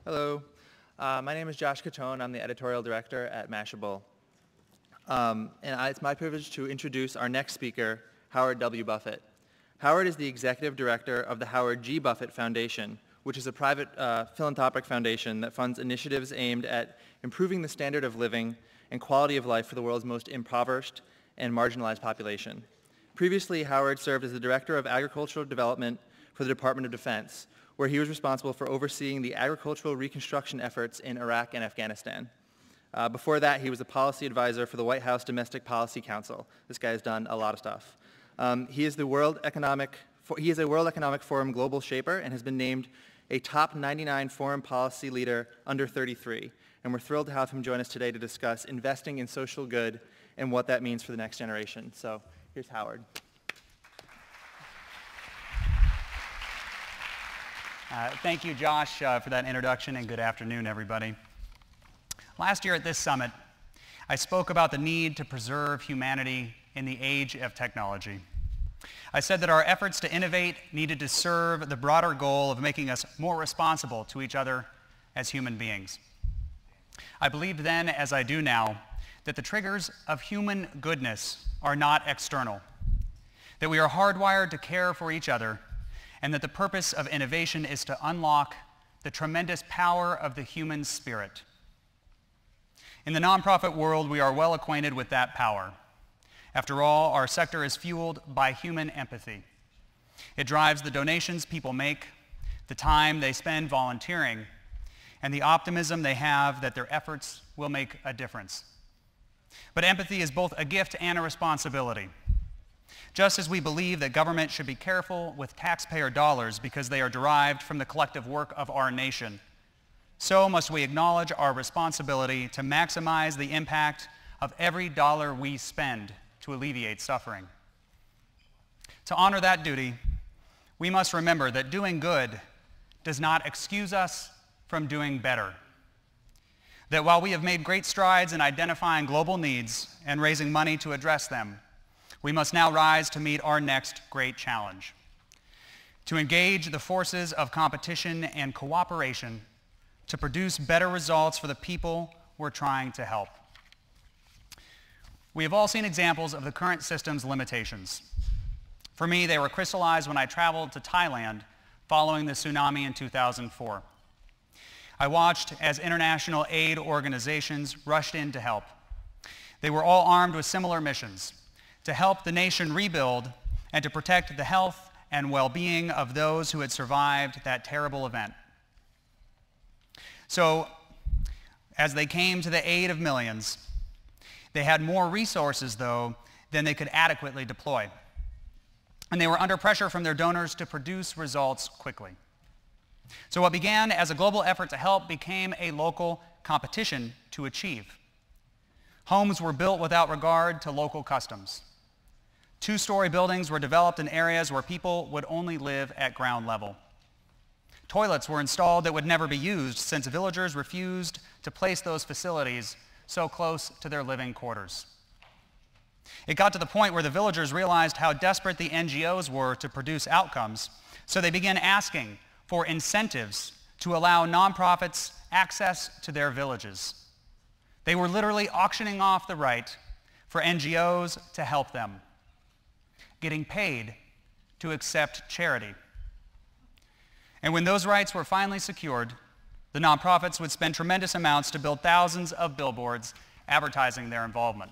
Hello. My name is Josh Catone. I'm the editorial director at Mashable. It's my privilege to introduce our next speaker, Howard W. Buffett. Howard is the executive director of the Howard G. Buffett Foundation, which is a private philanthropic foundation that funds initiatives aimed at improving the standard of living and quality of life for the world's most impoverished and marginalized population. Previously, Howard served as the director of agricultural development for the Department of Defense, where he was responsible for overseeing the agricultural reconstruction efforts in Iraq and Afghanistan. Before that, he was a policy advisor for the White House Domestic Policy Council. This guy has done a lot of stuff. He is a World Economic Forum Global Shaper and has been named a top 99 foreign policy leader under 33. And we're thrilled to have him join us today to discuss investing in social good and what that means for the next generation. So here's Howard. Thank you, Josh, for that introduction, and good afternoon, everybody. Last year at this summit, I spoke about the need to preserve humanity in the age of technology. I said that our efforts to innovate needed to serve the broader goal of making us more responsible to each other as human beings. I believed then, as I do now, that the triggers of human goodness are not external, that we are hardwired to care for each other, and that the purpose of innovation is to unlock the tremendous power of the human spirit. In the nonprofit world, we are well acquainted with that power. After all, our sector is fueled by human empathy. It drives the donations people make, the time they spend volunteering, and the optimism they have that their efforts will make a difference. But empathy is both a gift and a responsibility. Just as we believe that government should be careful with taxpayer dollars because they are derived from the collective work of our nation, so must we acknowledge our responsibility to maximize the impact of every dollar we spend to alleviate suffering. To honor that duty, we must remember that doing good does not excuse us from doing better. That while we have made great strides in identifying global needs and raising money to address them, we must now rise to meet our next great challenge: to engage the forces of competition and cooperation to produce better results for the people we're trying to help. We have all seen examples of the current system's limitations. For me, they were crystallized when I traveled to Thailand following the tsunami in 2004. I watched as international aid organizations rushed in to help. They were all armed with similar missions: to help the nation rebuild and to protect the health and well-being of those who had survived that terrible event. So, as they came to the aid of millions, they had more resources, though, than they could adequately deploy. And they were under pressure from their donors to produce results quickly. So what began as a global effort to help became a local competition to achieve. Homes were built without regard to local customs. Two-story buildings were developed in areas where people would only live at ground level. Toilets were installed that would never be used since villagers refused to place those facilities so close to their living quarters. It got to the point where the villagers realized how desperate the NGOs were to produce outcomes, so they began asking for incentives to allow nonprofits access to their villages. They were literally auctioning off the right for NGOs to help them, getting paid to accept charity. And when those rights were finally secured, the nonprofits would spend tremendous amounts to build thousands of billboards advertising their involvement.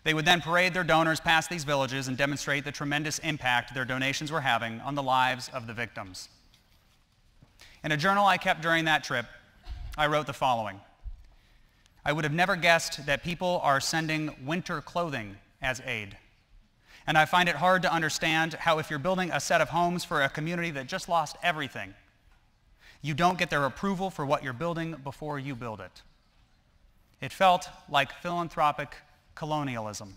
They would then parade their donors past these villages and demonstrate the tremendous impact their donations were having on the lives of the victims. In a journal I kept during that trip, I wrote the following: I would have never guessed that people are sending winter clothing as aid. And I find it hard to understand how, if you're building a set of homes for a community that just lost everything, you don't get their approval for what you're building before you build it. It felt like philanthropic colonialism.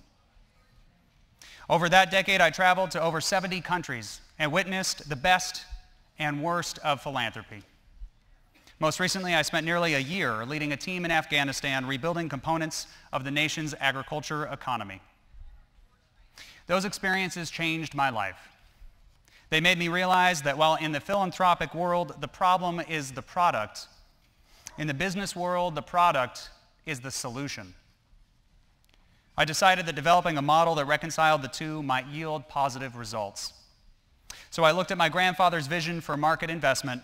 Over that decade, I traveled to over 70 countries and witnessed the best and worst of philanthropy. Most recently, I spent nearly a year leading a team in Afghanistan rebuilding components of the nation's agriculture economy. Those experiences changed my life. They made me realize that while in the philanthropic world, the problem is the product, in the business world, the product is the solution. I decided that developing a model that reconciled the two might yield positive results. So I looked at my grandfather's vision for market investment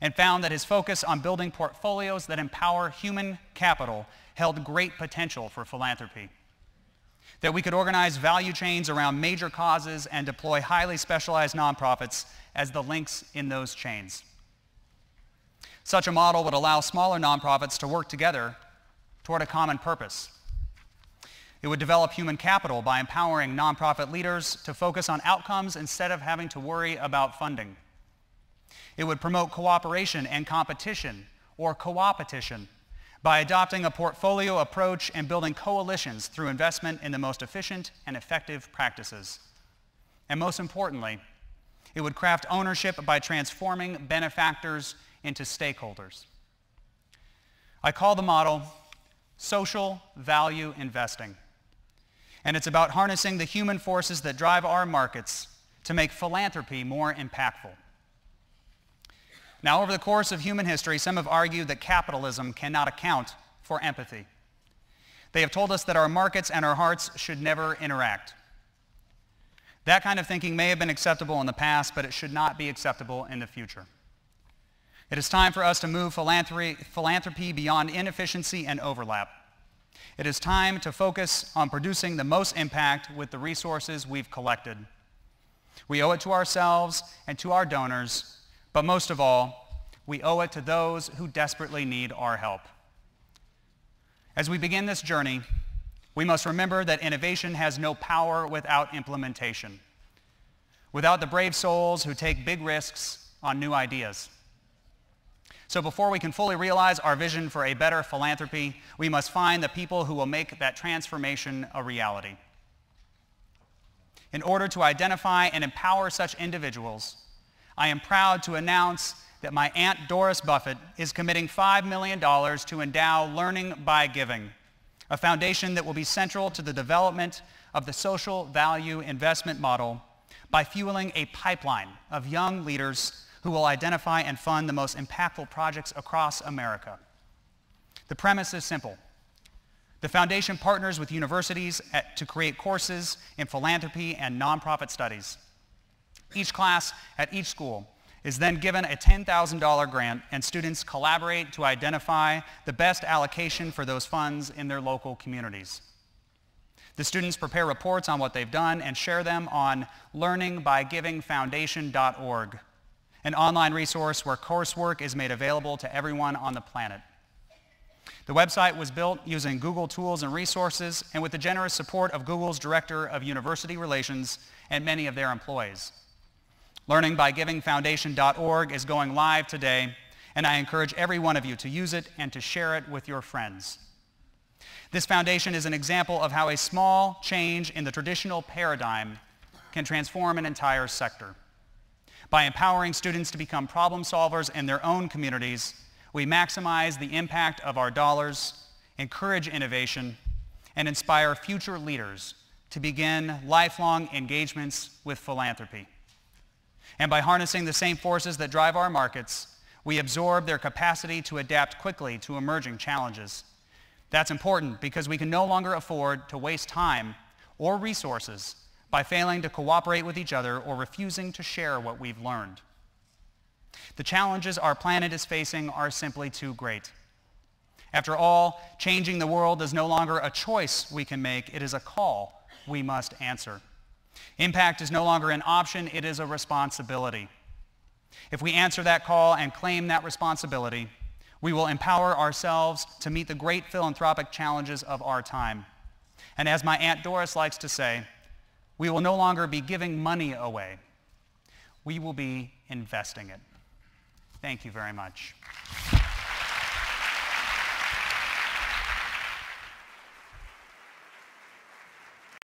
and found that his focus on building portfolios that empower human capital held great potential for philanthropy. That we could organize value chains around major causes and deploy highly specialized nonprofits as the links in those chains. Such a model would allow smaller nonprofits to work together toward a common purpose. It would develop human capital by empowering nonprofit leaders to focus on outcomes instead of having to worry about funding. It would promote cooperation and competition, or co-opetition, by adopting a portfolio approach and building coalitions through investment in the most efficient and effective practices. And most importantly, it would craft ownership by transforming benefactors into stakeholders. I call the model social value investing. And it's about harnessing the human forces that drive our markets to make philanthropy more impactful. Now, over the course of human history, some have argued that capitalism cannot account for empathy. They have told us that our markets and our hearts should never interact. That kind of thinking may have been acceptable in the past, but it should not be acceptable in the future. It is time for us to move philanthropy beyond inefficiency and overlap. It is time to focus on producing the most impact with the resources we've collected. We owe it to ourselves and to our donors, but most of all, we owe it to those who desperately need our help. As we begin this journey, we must remember that innovation has no power without implementation, without the brave souls who take big risks on new ideas. So before we can fully realize our vision for a better philanthropy, we must find the people who will make that transformation a reality. In order to identify and empower such individuals, I am proud to announce that my Aunt Doris Buffett is committing $5 million to endow Learning by Giving, a foundation that will be central to the development of the social value investment model by fueling a pipeline of young leaders who will identify and fund the most impactful projects across America. The premise is simple. The foundation partners with universities to create courses in philanthropy and nonprofit studies. Each class at each school is then given a $10,000 grant, and students collaborate to identify the best allocation for those funds in their local communities. The students prepare reports on what they've done and share them on learningbygivingfoundation.org, an online resource where coursework is made available to everyone on the planet. The website was built using Google tools and resources and with the generous support of Google's Director of University Relations and many of their employees. Learningbygivingfoundation.org is going live today, and I encourage every one of you to use it and to share it with your friends. This foundation is an example of how a small change in the traditional paradigm can transform an entire sector. By empowering students to become problem solvers in their own communities, we maximize the impact of our dollars, encourage innovation, and inspire future leaders to begin lifelong engagements with philanthropy. And by harnessing the same forces that drive our markets, we absorb their capacity to adapt quickly to emerging challenges. That's important because we can no longer afford to waste time or resources by failing to cooperate with each other or refusing to share what we've learned. The challenges our planet is facing are simply too great. After all, changing the world is no longer a choice we can make, it is a call we must answer. Impact is no longer an option, it is a responsibility. If we answer that call and claim that responsibility, we will empower ourselves to meet the great philanthropic challenges of our time. And as my Aunt Doris likes to say, we will no longer be giving money away. We will be investing it. Thank you very much.